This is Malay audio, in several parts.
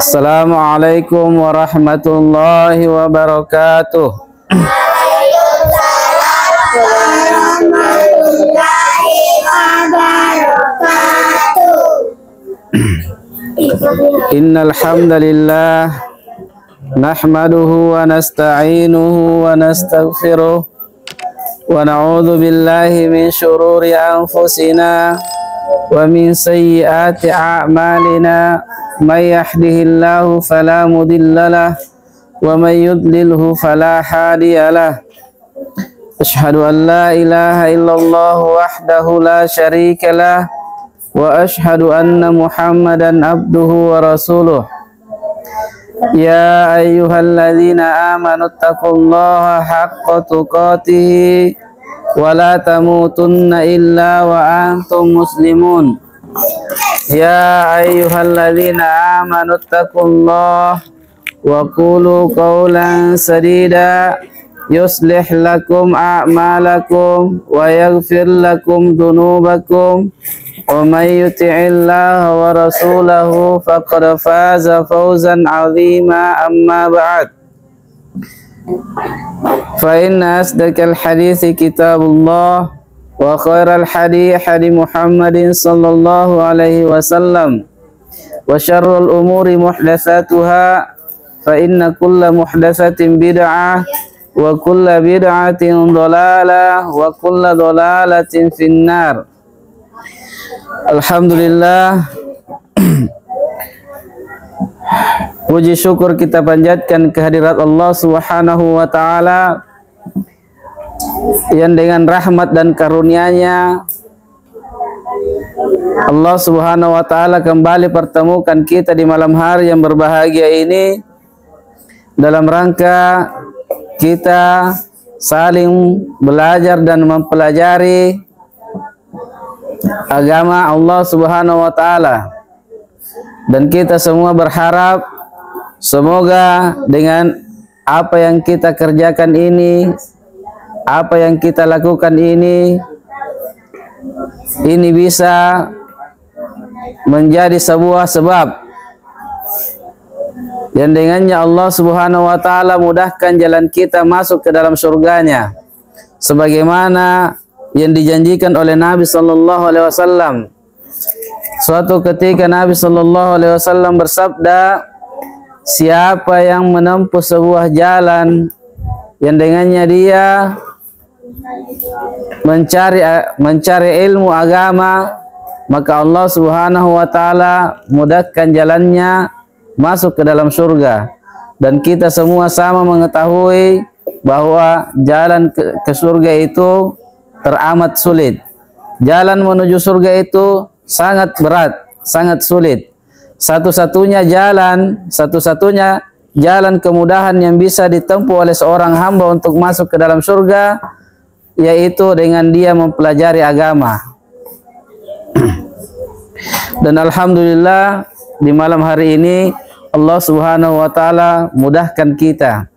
Assalamualaikum warahmatullahi wabarakatuh. Innal hamdalillah nahmaduhu wa nasta'inuhu wa nastaghfiruh wa na'udzu billahi min shururi anfusina wa min sayyiati a'malina. May yahdihillahu fala mudhillalah wa may yudlilhu fala hadiyalah. Asyhadu an la ilaha illallah wahdahu la syarikalah wa asyhadu anna Muhammadan abduhu wa rasuluh. Ya ayyuhalladzina amanu taqullaha haqqa tuqatih wa la tamutunna illa wa antum muslimun. Ya ayyuhalladzina amanu taqullaha wa qulu qawlan sadida yuslih lakum a'malakum wa yaghfir lakum dhunubakum wa may yuti'illaha wa rasulahu faqad faza fawzan 'azima. Amma ba'd, fa inna asdaqal hadithi kitabullah wa khairal hadi hadi Muhammadin sallallahu alaihi wasallam wa syarrul umuri muhdatsatuha fa inna kulla muhdatsatin bid'ah wa kulla bid'atin dhalalah wa kulla dhalalatin finnar. Alhamdulillah, puji syukur kita panjatkan kehadirat Allah Subhanahu wa taala yang dengan rahmat dan karunia-Nya Allah Subhanahu wa taala kembali pertemukan kita di malam hari yang berbahagia ini dalam rangka kita saling belajar dan mempelajari agama Allah Subhanahu wa taala. Dan kita semua berharap semoga dengan apa yang kita kerjakan ini, apa yang kita lakukan ini bisa menjadi sebuah sebab yang dengannya Allah Subhanahu wa taala mudahkan jalan kita masuk ke dalam surganya, sebagaimana yang dijanjikan oleh Nabi sallallahu alaihi wasallam. Suatu ketika Nabi sallallahu alaihi wasallam bersabda, siapa yang menempuh sebuah jalan yang dengannya dia mencari ilmu agama, maka Allah Subhanahu wa taala mudahkan jalannya masuk ke dalam surga. Dan kita semua sama mengetahui bahwa jalan ke surga itu teramat sulit. Jalan menuju surga itu sangat berat, sangat sulit. Satu-satunya jalan kemudahan yang bisa ditempuh oleh seorang hamba untuk masuk ke dalam surga, yaitu dengan dia mempelajari agama. Dan alhamdulillah di malam hari ini Allah Subhanahu wa taala mudahkan kita.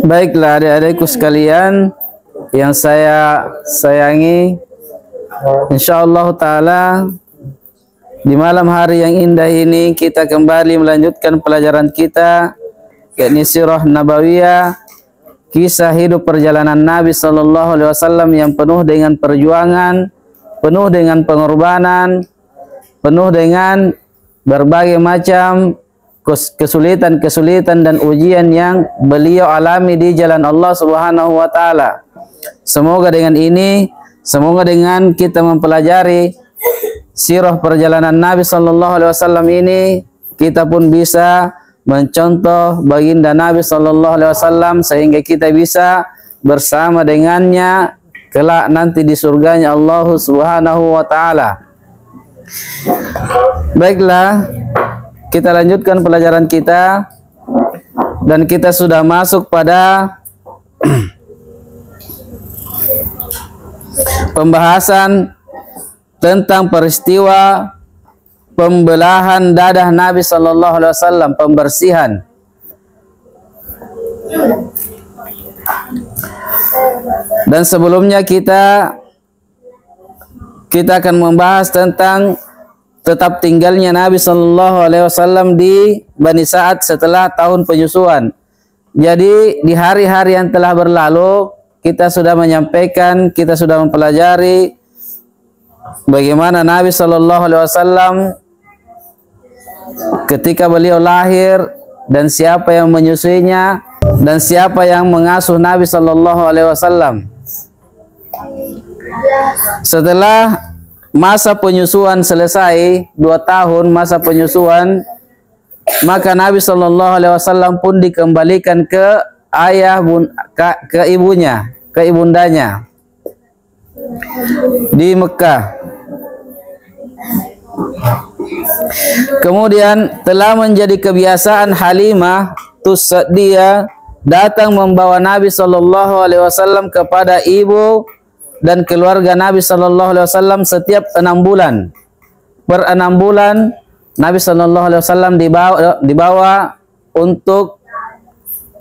Baiklah adik-adikku sekalian yang saya sayangi, insyaallah taala di malam hari yang indah ini kita kembali melanjutkan pelajaran kita, yakni sirah nabawiyah, kisah hidup perjalanan Nabi sallallahu alaihi wasallam yang penuh dengan perjuangan, penuh dengan pengorbanan, penuh dengan berbagai macam kesulitan dan ujian yang beliau alami di jalan Allah Subhanahu wa taala. Semoga dengan kita mempelajari sirah perjalanan Nabi sallallahu alaihi wasallam ini, kita pun bisa mencontoh baginda Nabi sallallahu alaihi wasallam sehingga kita bisa bersama dengannya kelak nanti di surganya Allah Subhanahu wa taala. Baiklah, kita lanjutkan pelajaran kita dan kita sudah masuk pada pembahasan tentang peristiwa pembelahan dadah Nabi sallallahu alaihi wasallam, pembersihan. Dan sebelumnya kita kita akan membahas tentang tetap tinggalnya Nabi Shallallahu Alaihi Wasallam di Bani Sa'ad setelah tahun penyusuan. Jadi di hari-hari yang telah berlalu kita sudah menyampaikan, kita sudah mempelajari bagaimana Nabi Shallallahu Alaihi Wasallam ketika beliau lahir dan siapa yang menyusuinya dan siapa yang mengasuh Nabi Shallallahu Alaihi Wasallam. Setelah masa penyusuan selesai, 2 tahun masa penyusuan, maka Nabi Shallallahu Alaihi Wasallam pun dikembalikan ke ke ibunya, ke ibundanya di Mekah. Kemudian telah menjadi kebiasaan Halimah Tus-Sa'diyah datang membawa Nabi Shallallahu Alaihi Wasallam kepada ibu dan keluarga Nabi Shallallahu Alaihi Wasallam setiap 6 bulan. Per 6 bulan Nabi Shallallahu Alaihi Wasallam dibawa untuk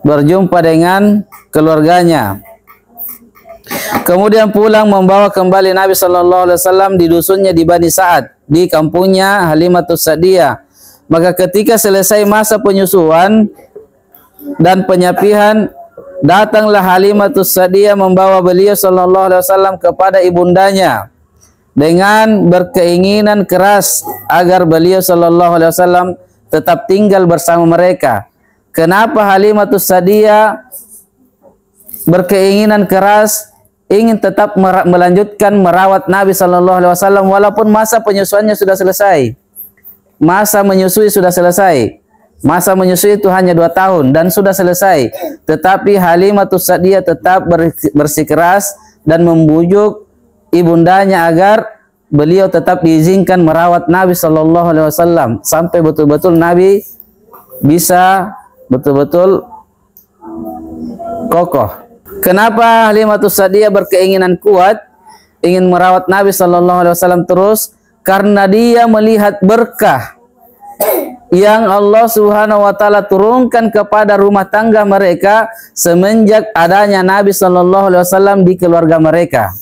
berjumpa dengan keluarganya. Kemudian pulang membawa kembali Nabi Shallallahu Alaihi Wasallam di dusunnya di Bani Sa'ad, di kampungnya Halimah Tus-Sa'diyah. Maka ketika selesai masa penyusuan dan penyapihan, datanglah Halimah Tus-Sa'diyah membawa beliau Shallallahu Alaihi Wasallam kepada ibundanya dengan berkeinginan keras agar beliau Shallallahu Alaihi Wasallam tetap tinggal bersama mereka. Kenapa Halimah Tus-Sa'diyah berkeinginan keras ingin tetap melanjutkan merawat Nabi Shallallahu Alaihi Wasallam walaupun masa penyusuannya sudah selesai? Masa menyusui sudah selesai. Masa menyusui itu hanya 2 tahun dan sudah selesai. Tetapi Halimah Tus-Sa'diyah tetap bersikeras dan membujuk ibundanya agar beliau tetap diizinkan merawat Nabi Shallallahu Alaihi Wasallam sampai betul-betul Nabi bisa betul-betul kokoh. Kenapa Halimah Tus-Sa'diyah berkeinginan kuat ingin merawat Nabi Shallallahu Alaihi Wasallam terus? Karena dia melihat berkah yang Allah Subhanahu wa taala turunkan kepada rumah tangga mereka semenjak adanya Nabi Shallallahu Alaihi Wasallam di keluarga mereka.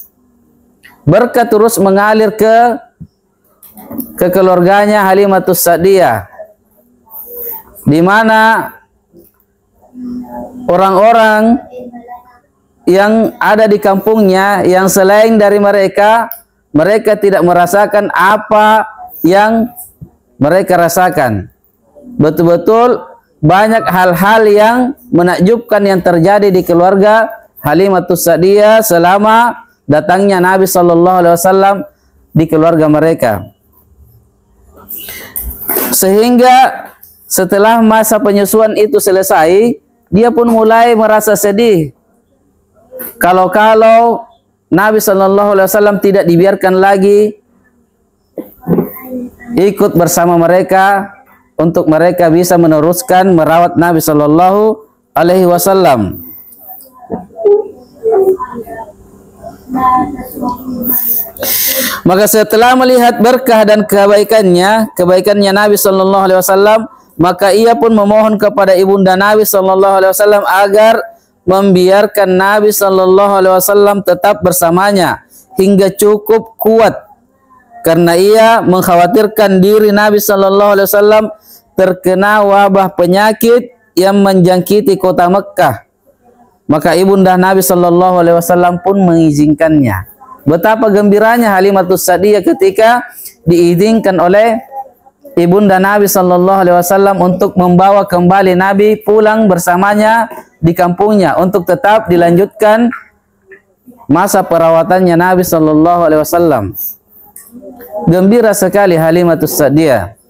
Berkah terus mengalir ke keluarganya Halimah Tus-Sa'diyah, di mana orang-orang yang ada di kampungnya yang selain dari mereka tidak merasakan apa yang mereka rasakan. Betul-betul banyak hal-hal yang menakjubkan yang terjadi di keluarga Halimah Tus-Sa'diyah selama datangnya Nabi Shallallahu Alaihi Wasallam di keluarga mereka. Sehingga setelah masa penyusuan itu selesai, dia pun mulai merasa sedih. Kalau Nabi Shallallahu Alaihi Wasallam tidak dibiarkan lagi ikut bersama mereka untuk mereka bisa meneruskan merawat Nabi Shallallahu Alaihi Wasallam. Maka setelah melihat berkah dan kebaikannya Nabi Shallallahu Alaihi Wasallam, maka ia pun memohon kepada ibunda Nabi Shallallahu Alaihi Wasallam agar membiarkan Nabi Shallallahu Alaihi Wasallam tetap bersamanya hingga cukup kuat, karena ia mengkhawatirkan diri Nabi Shallallahu Alaihi Wasallam terkena wabah penyakit yang menjangkiti kota Mekkah. Maka ibunda Nabi Shallallahu Alaihi Wasallam pun mengizinkannya. Betapa gembiranya Halimah Tus-Sa'diyah ketika diizinkan oleh ibunda Nabi Shallallahu Alaihi Wasallam untuk membawa kembali Nabi pulang bersamanya di kampungnya untuk tetap dilanjutkan masa perawatannya Nabi Shallallahu Alaihi Wasallam. Gembira sekali Halimah Tus-Sa'diyah.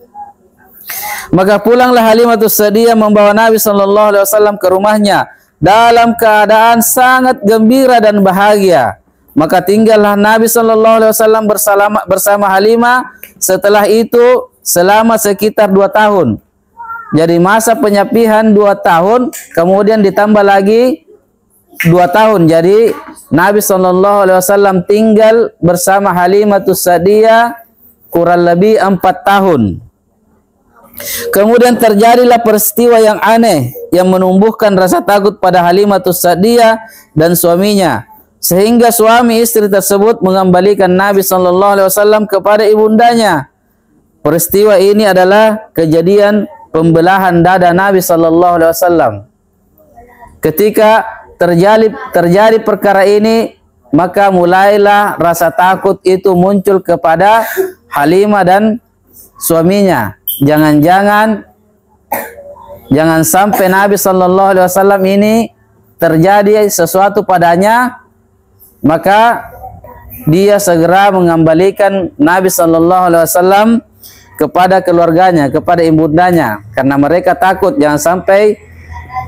Maka pulanglah Halimah Tus-Sa'diyah membawa Nabi Shallallahu Alaihi Wasallam ke rumahnya dalam keadaan sangat gembira dan bahagia. Maka tinggallah Nabi Shallallahu Alaihi Wasallam bersama Halimah setelah itu selama sekitar 2 tahun. Jadi masa penyapihan 2 tahun, kemudian ditambah lagi 2 tahun. Jadi Nabi Shallallahu Alaihi Wasallam tinggal bersama Halimah Tus-Sa'diyah kurang lebih 4 tahun. Kemudian terjadilah peristiwa yang aneh yang menumbuhkan rasa takut pada Halimah Tus-Sa'diyah dan suaminya. sehingga suami istri tersebut mengembalikan Nabi sallallahu alaihi wasallam kepada ibundanya. Peristiwa ini adalah kejadian pembelahan dada Nabi sallallahu alaihi wasallam. Ketika terjadi perkara ini, maka mulailah rasa takut itu muncul kepada Halimah dan suaminya. Jangan sampai Nabi sallallahu alaihi wasallam ini terjadi sesuatu padanya, maka dia segera mengembalikan Nabi sallallahu alaihi wasallam kepada keluarganya, kepada ibundanya, karena mereka takut jangan sampai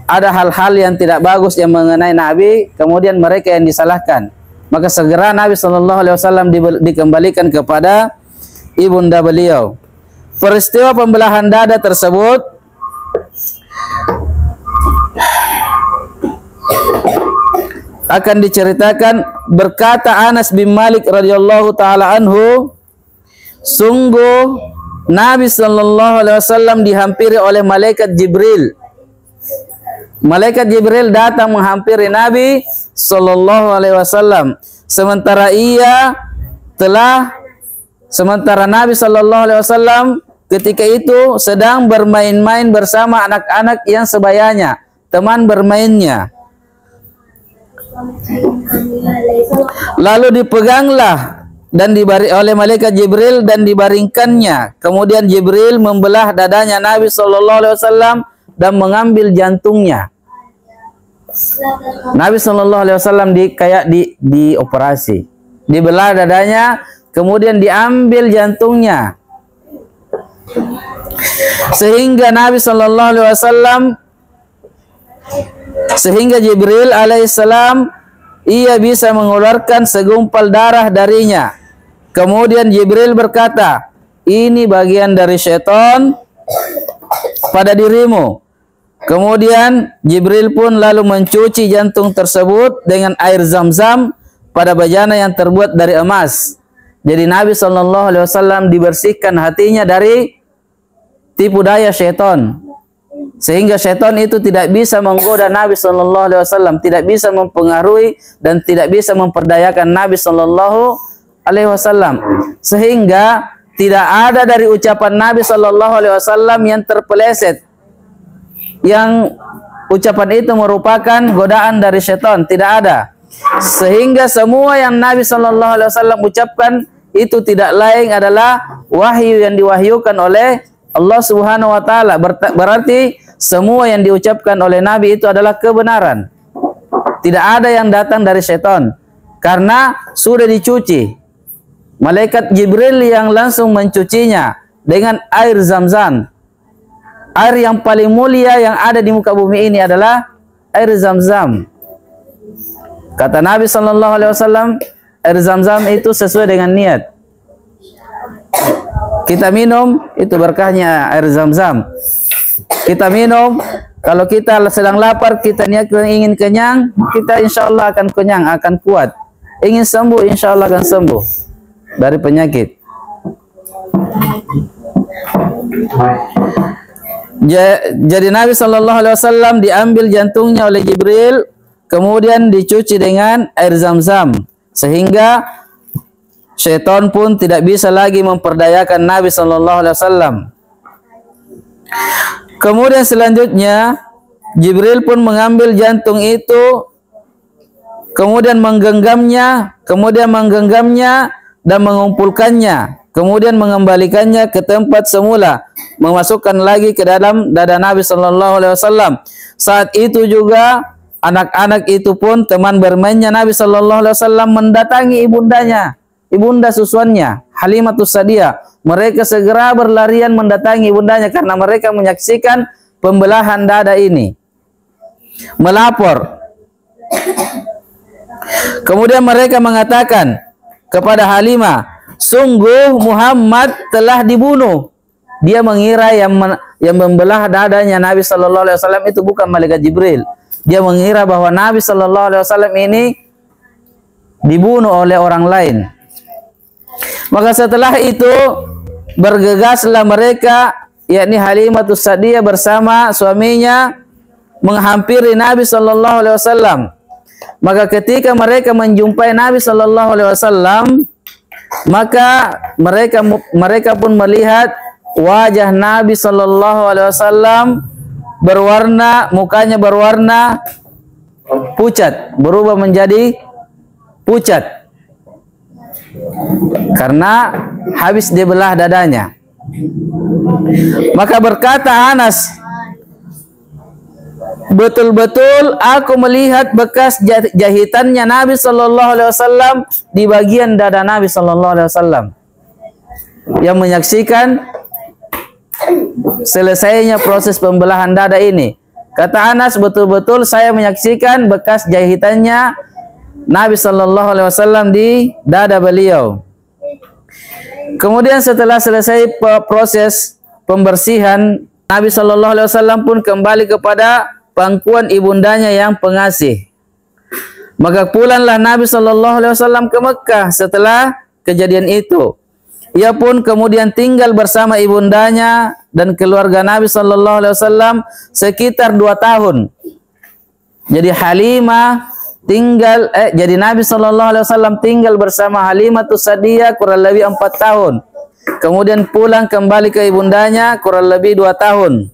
ada hal-hal yang tidak bagus yang mengenai Nabi, kemudian mereka yang disalahkan. Maka segera Nabi sallallahu alaihi wasallam dikembalikan kepada ibunda beliau. Peristiwa pembelahan dada tersebut akan diceritakan, berkata Anas bin Malik radhiyallahu taala anhu, sungguh Nabi sallallahu alaihi wasallam dihampiri oleh malaikat Jibril. Malaikat Jibril datang menghampiri Nabi sallallahu alaihi wasallam sementara Nabi sallallahu alaihi wasallam ketika itu sedang bermain-main bersama anak-anak yang sebayanya, teman bermainnya. Lalu dipeganglah dan oleh malaikat Jibril dan dibaringkannya. Kemudian Jibril membelah dadanya Nabi sallallahu alaihi wasallam dan mengambil jantungnya. Nabi sallallahu alaihi wasallam dioperasi, dibelah dadanya, kemudian diambil jantungnya. Sehingga Nabi sallallahu alaihi wasallam Jibril alaihissalam ia bisa mengeluarkan segumpal darah darinya. Kemudian Jibril berkata, ini bagian dari syaitan pada dirimu. Kemudian Jibril pun lalu mencuci jantung tersebut dengan air zam-zam pada bejana yang terbuat dari emas. Jadi Nabi sallallahu alaihi wasallam dibersihkan hatinya dari tipu daya syaitan, sehingga syaitan itu tidak bisa menggoda Nabi sallallahu alaihi wasallam, tidak bisa mempengaruhi dan tidak bisa memperdayakan Nabi sallallahu alaihi wasallam, sehingga tidak ada dari ucapan Nabi sallallahu alaihi wasallam yang terpeleset, yang ucapan itu merupakan godaan dari syaitan, tidak ada. Sehingga semua yang Nabi sallallahu alaihi wasallam ucapkan itu tidak lain adalah wahyu yang diwahyukan oleh Allah Subhanahu wa taala. Berarti semua yang diucapkan oleh Nabi itu adalah kebenaran. Tidak ada yang datang dari syaitan, karena sudah dicuci. Malaikat Jibril yang langsung mencucinya dengan air zam-zam. Air yang paling mulia yang ada di muka bumi ini adalah air zam-zam. Kata Nabi sallallahu alaihi wasallam, air zam-zam itu sesuai dengan niat. Kita minum, itu berkahnya air zam-zam. Kita minum, kalau kita sedang lapar, kita niat ingin kenyang, kita insya Allah akan kenyang, akan kuat. Ingin sembuh, insya Allah akan sembuh dari penyakit. Jadi Nabi sallallahu alaihi wasallam diambil jantungnya oleh Jibril, kemudian dicuci dengan air zam-zam, sehingga syaitan pun tidak bisa lagi memperdayakan Nabi sallallahu alaihi wasallam. Kemudian selanjutnya Jibril pun mengambil jantung itu, kemudian menggenggamnya dan mengumpulkannya, kemudian mengembalikannya ke tempat semula, memasukkan lagi ke dalam dada Nabi sallallahu alaihi wasallam. Saat itu juga anak-anak itu pun, teman bermainnya Nabi sallallahu alaihi wasallam, mendatangi ibundanya, ibunda susuannya Halimatus Sa'diyah. Mereka segera berlarian mendatangi ibundanya karena mereka menyaksikan pembelahan dada ini, melapor. Kemudian mereka mengatakan kepada Halimah, sungguh Muhammad telah dibunuh. Dia mengira yang membelah dadanya Nabi sallallahu alaihi wasallam itu bukan malaikat Jibril. Dia mengira bahwa Nabi sallallahu alaihi wasallam ini dibunuh oleh orang lain. Maka setelah itu bergegaslah mereka, yakni Halimatus Sa'diyah bersama suaminya, menghampiri Nabi sallallahu alaihi wasallam. Maka ketika mereka menjumpai Nabi Shallallahu Alaihi Wasallam, maka mereka pun melihat wajah Nabi Shallallahu Alaihi Wasallam berwarna, mukanya berwarna pucat, berubah menjadi pucat karena habis dibelah dadanya. Maka berkata Anas, betul-betul aku melihat bekas jahitannya Nabi Shallallahu Alaihi Wasallam di bagian dada Nabi Shallallahu Alaihi Wasallam, yang menyaksikan selesainya proses pembelahan dada ini. Kata Anas, betul-betul saya menyaksikan bekas jahitannya Nabi Shallallahu Alaihi Wasallam di dada beliau. Kemudian setelah selesai proses pembersihan, Nabi Shallallahu Alaihi Wasallam pun kembali kepada pangkuan ibundanya yang pengasih. Maka pulanglah Nabi Shallallahu Alaihi Wasallam ke Mekah setelah kejadian itu. Ia pun kemudian tinggal bersama ibundanya dan keluarga Nabi Shallallahu Alaihi Wasallam sekitar 2 tahun. Jadi jadi Nabi Shallallahu Alaihi Wasallam tinggal bersama Halimah Sa'diyah kurang lebih 4 tahun. Kemudian pulang kembali ke ibundanya kurang lebih 2 tahun.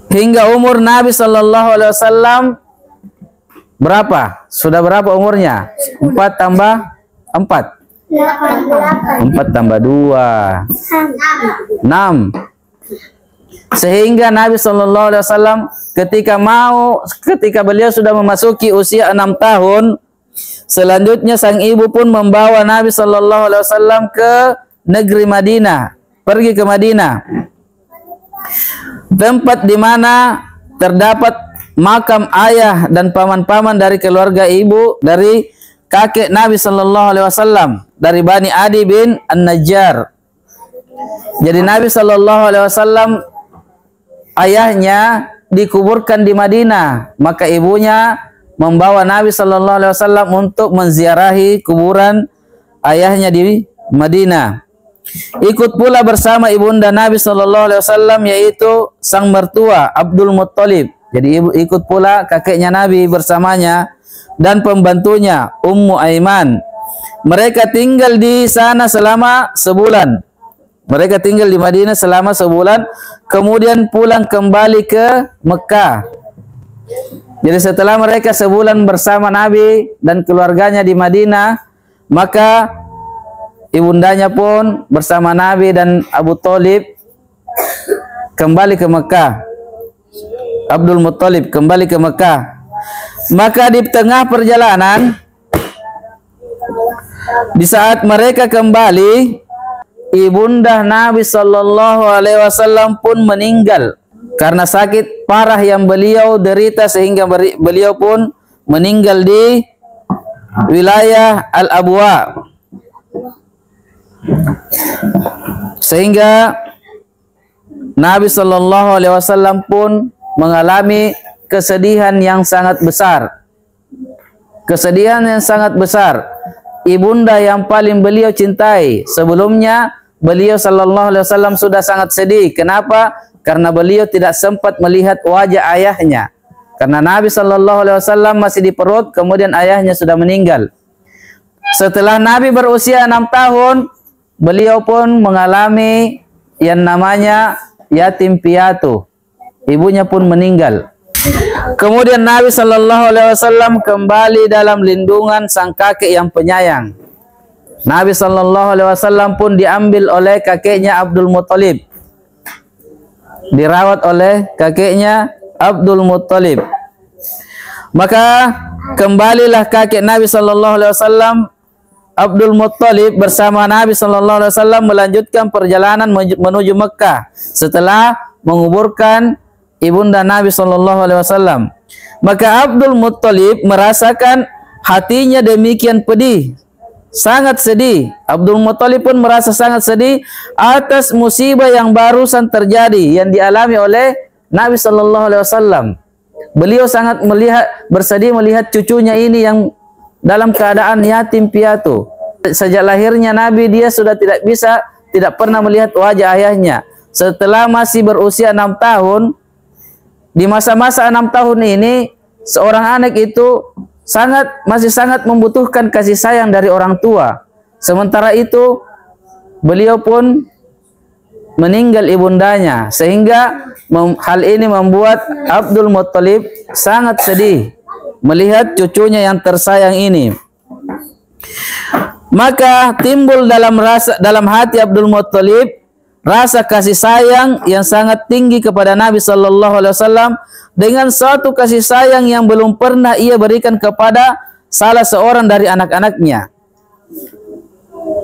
Hingga umur Nabi Shallallahu Alaihi Wasallam berapa? Sudah berapa umurnya? 4 tambah 4. 4 tambah 2. 6. Sehingga Nabi Shallallahu Alaihi Wasallam ketika beliau sudah memasuki usia 6 tahun, selanjutnya sang ibu pun membawa Nabi Shallallahu Alaihi Wasallam ke negeri Madinah, pergi ke Madinah, tempat di mana terdapat makam ayah dan paman-paman dari keluarga ibu dari kakek Nabi Shallallahu Alaihi Wasallam dari Bani Adi bin An-Najjar. Jadi Nabi Shallallahu Alaihi Wasallam ayahnya dikuburkan di Madinah, maka ibunya membawa Nabi Shallallahu Alaihi Wasallam untuk menziarahi kuburan ayahnya di Madinah. Ikut pula bersama ibunda Nabi Shallallahu Alaihi Wasallam yaitu sang mertua Abdul Muttalib. Jadi ikut pula kakeknya Nabi bersamanya dan pembantunya Ummu Aiman. Mereka tinggal di sana selama sebulan. Mereka tinggal di Madinah selama sebulan, kemudian pulang kembali ke Mekah. Jadi setelah mereka sebulan bersama Nabi dan keluarganya di Madinah, maka ibundanya pun bersama Nabi dan Abu Thalib kembali ke Mekah. Abdul Muttalib kembali ke Mekah. Maka di tengah perjalanan, di saat mereka kembali, ibunda Nabi Shallallahu Alaihi Wasallam pun meninggal karena sakit parah yang beliau derita, sehingga beliau pun meninggal di wilayah Al-Abwa. Sehingga Nabi Shallallahu Alaihi Wasallam pun mengalami kesedihan yang sangat besar. Kesedihan yang sangat besar. Ibunda yang paling beliau cintai, sebelumnya beliau Shallallahu Alaihi Wasallam sudah sangat sedih. Kenapa? Karena beliau tidak sempat melihat wajah ayahnya. Karena Nabi Shallallahu Alaihi Wasallam masih di perut, kemudian ayahnya sudah meninggal. Setelah Nabi berusia 6 tahun, beliau pun mengalami yang namanya yatim piatu. Ibunya pun meninggal. Kemudian Nabi Shallallahu Alaihi Wasallam kembali dalam lindungan sang kakek yang penyayang. Nabi Shallallahu Alaihi Wasallam pun diambil oleh kakeknya Abdul Muttalib, dirawat oleh kakeknya Abdul Muttalib. Maka kembalilah kakek Nabi Shallallahu Alaihi Wasallam Abdul Muttalib bersama Nabi Shallallahu Alaihi Wasallam melanjutkan perjalanan menuju Mekah setelah menguburkan ibunda Nabi Shallallahu Alaihi Wasallam. Maka Abdul Muttalib merasakan hatinya demikian pedih, sangat sedih. Abdul Muttalib pun merasa sangat sedih atas musibah yang barusan terjadi yang dialami oleh Nabi Shallallahu Alaihi Wasallam. Beliau sangat bersedih melihat cucunya ini yang dalam keadaan yatim piatu. Sejak lahirnya Nabi dia sudah tidak pernah melihat wajah ayahnya. Setelah masih berusia 6 tahun, Di masa-masa 6 tahun ini, seorang anak itu masih sangat membutuhkan kasih sayang dari orang tua. Sementara itu, beliau pun meninggal ibundanya, sehingga hal ini membuat Abdul Muttalib sangat sedih melihat cucunya yang tersayang ini. Maka timbul dalam hati Abdul Muttalib rasa kasih sayang yang sangat tinggi kepada Nabi Sallallahu Alaihi Wasallam, dengan suatu kasih sayang yang belum pernah ia berikan kepada salah seorang dari anak-anaknya.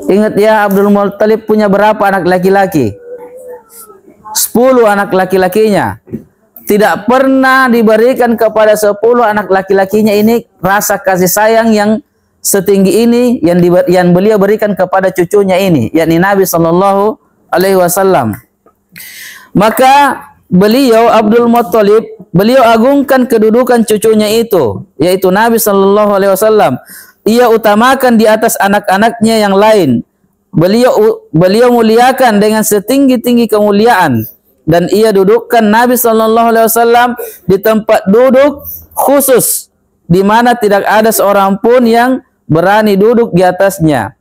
Ingat ya, Abdul Muttalib punya berapa anak laki-laki? 10 anak laki-lakinya. Tidak pernah diberikan kepada 10 anak laki-lakinya ini rasa kasih sayang yang setinggi ini yang beliau berikan kepada cucunya ini, yakni Nabi Sallallahu Alaihi Wasallam. Maka beliau Abdul Muttalib, beliau agungkan kedudukan cucunya itu, yaitu Nabi Sallallahu Alaihi Wasallam. Ia utamakan di atas anak-anaknya yang lain. Beliau muliakan dengan setinggi-tinggi kemuliaan, dan ia dudukkan Nabi Sallallahu Alaihi Wasallam di tempat duduk khusus, di mana tidak ada seorang pun yang berani duduk di atasnya.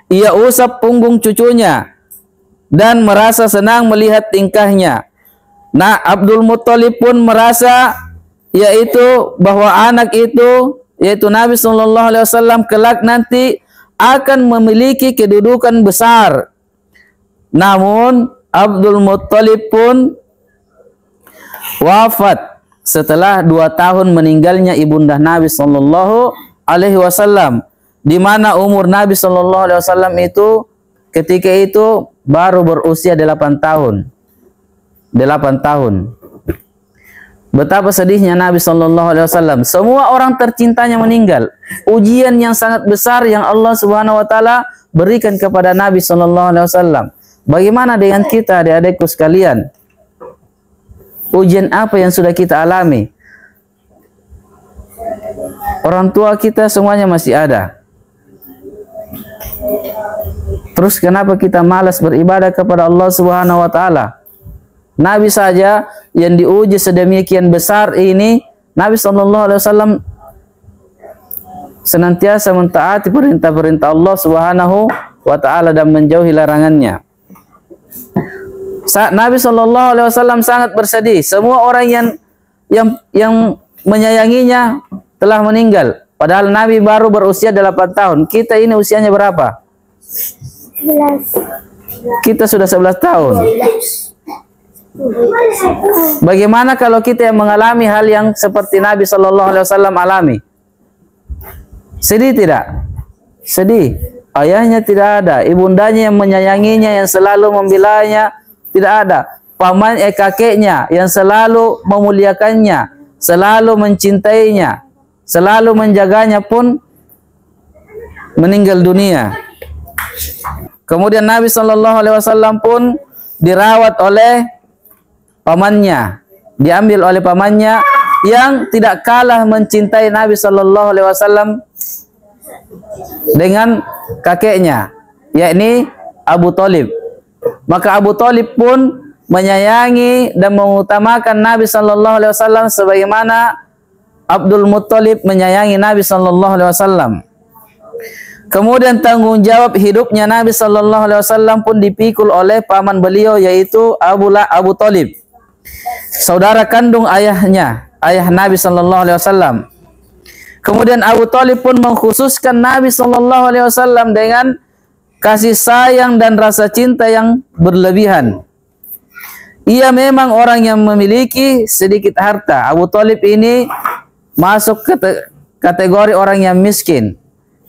Ia usap punggung cucunya dan merasa senang melihat tingkahnya. Nah, Abdul Muttalib pun merasa yaitu bahwa anak itu, yaitu Nabi Sallallahu Alaihi Wasallam, kelak nanti akan memiliki kedudukan besar. Namun Abdul Muttalib pun wafat setelah 2 tahun meninggalnya ibunda Nabi Sallallahu Alaihi Wasallam, di mana umur Nabi Sallallahu Alaihi Wasallam itu ketika itu baru berusia 8 tahun. 8 tahun. Betapa sedihnya Nabi Sallallahu Alaihi Wasallam. Semua orang tercintanya meninggal. Ujian yang sangat besar yang Allah Subhanahu Wa Taala berikan kepada Nabi Sallallahu Alaihi Wasallam. Bagaimana dengan kita, adik-adikku sekalian? Ujian apa yang sudah kita alami? Orang tua kita semuanya masih ada. Terus kenapa kita malas beribadah kepada Allah Subhanahu Wa Taala? Nabi saja yang diuji sedemikian besar ini, Nabi Sallallahu Alaihi Wasallam senantiasa mentaati perintah-perintah Allah Subhanahu Wa Taala dan menjauhi larangannya. Nabi Sallallahu Alaihi Wasallam sangat bersedih. Semua orang yang menyayanginya telah meninggal. Padahal Nabi baru berusia 8 tahun. Kita ini usianya berapa? 11. Kita sudah 11 tahun. Bagaimana kalau kita yang mengalami hal yang seperti Nabi Sallallahu Alaihi Wasallam alami? Sedih tidak? Sedih. Ayahnya tidak ada, ibundanya yang menyayanginya, yang selalu membelanya tidak ada, kakeknya yang selalu memuliakannya, selalu mencintainya, selalu menjaganya pun meninggal dunia. Kemudian Nabi Sallallahu Alaihi Wasallam pun dirawat oleh pamannya, diambil oleh pamannya yang tidak kalah mencintai Nabi Sallallahu Alaihi Wasallam dengan kakeknya, yakni Abu Thalib. Maka Abu Thalib pun menyayangi dan mengutamakan Nabi Sallallahu Alaihi Wasallam sebagaimana Abdul Muttalib menyayangi Nabi Sallallahu Alaihi Wasallam. Kemudian tanggung jawab hidupnya Nabi Sallallahu Alaihi Wasallam pun dipikul oleh paman beliau, yaitu Abu Thalib, saudara kandung ayah Nabi Sallallahu Alaihi Wasallam. Kemudian Abu Thalib pun mengkhususkan Nabi Sallallahu Alaihi Wasallam dengan kasih sayang dan rasa cinta yang berlebihan. Ia memang orang yang memiliki sedikit harta. Abu Thalib ini masuk kategori orang yang miskin.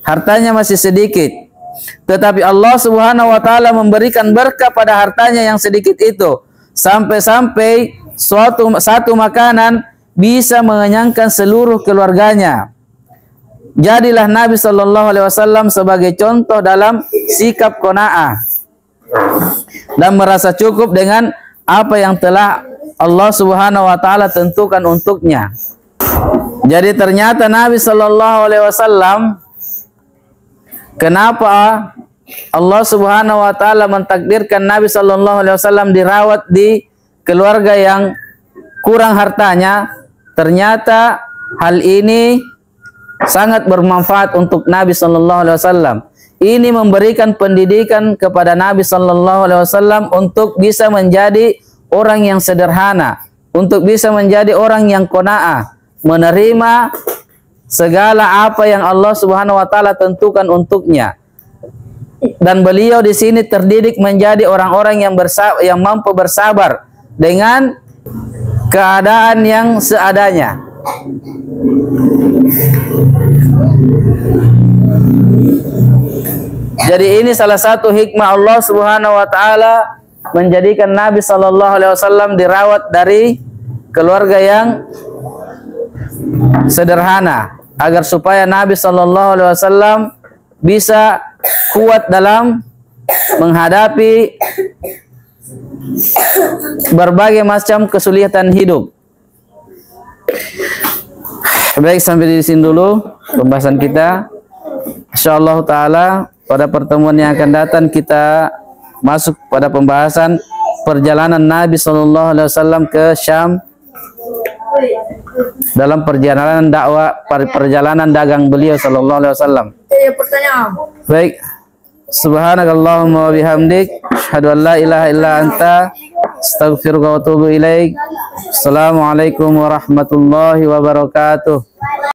Hartanya masih sedikit. Tetapi Allah Subhanahu Wa Taala memberikan berkah pada hartanya yang sedikit itu. Sampai-sampai satu makanan bisa mengenyangkan seluruh keluarganya. Jadilah Nabi Sallallahu Alaihi Wasallam sebagai contoh dalam sikap qanaah dan merasa cukup dengan apa yang telah Allah Subhanahu Wa Taala tentukan untuknya. Jadi ternyata Nabi Sallallahu Alaihi Wasallam, kenapa Allah Subhanahu Wa Taala mentakdirkan Nabi Sallallahu Alaihi Wasallam dirawat di keluarga yang kurang hartanya, ternyata hal ini sangat bermanfaat untuk Nabi Sallallahu Alaihi Wasallam. Ini memberikan pendidikan kepada Nabi Sallallahu Alaihi Wasallam untuk bisa menjadi orang yang sederhana, untuk bisa menjadi orang yang qanaah, menerima segala apa yang Allah Subhanahu Wa Taala tentukan untuknya. Dan beliau di sini terdidik menjadi orang-orang yang mampu bersabar dengan keadaan yang seadanya. Jadi ini salah satu hikmah Allah Subhanahu Wa Taala menjadikan Nabi Sallallahu Alaihi Wasallam dirawat dari keluarga yang sederhana, agar supaya Nabi Sallallahu Alaihi Wasallam bisa kuat dalam menghadapi berbagai macam kesulitan hidup. Baik, sampai di sini dulu pembahasan kita. Insyaallah taala pada pertemuan yang akan datang kita masuk pada pembahasan perjalanan Nabi Sallallahu Alaihi Wasallam ke Syam dalam perjalanan dakwah, perjalanan dagang beliau Sallallahu Alaihi Wasallam. Pertanyaan. Baik. Subhanakallahumma wa bihamdik, asyhadu an la ilaha illa anta, astaghfiruka wa atubu ilaik. Assalamualaikum warahmatullahi wabarakatuh.